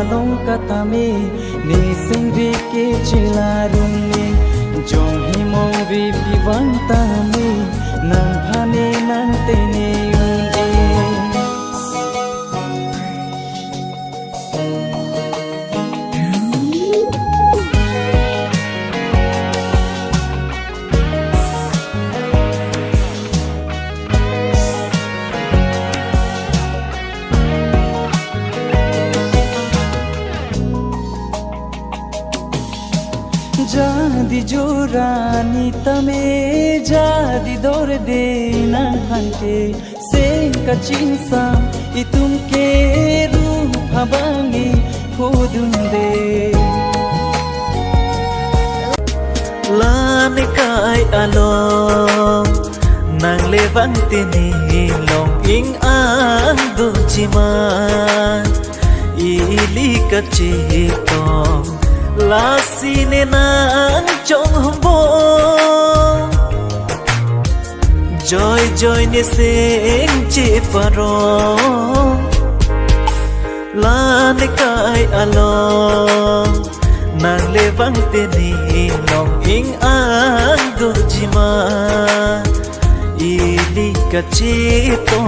palong katame ni singri ke chilarun ni jong himo vi vivang tame nang phane nang tene unde jadi jurani tame jadi dorde na khante se kachinsa itum ke ruh habangi khudunde lani kai along nang levang tini long ing ang duchiman ili kachitong lasine nang chong hombo joy joy ne sing che paro lan kai along nang levang tini long ing ang dojima ili kachito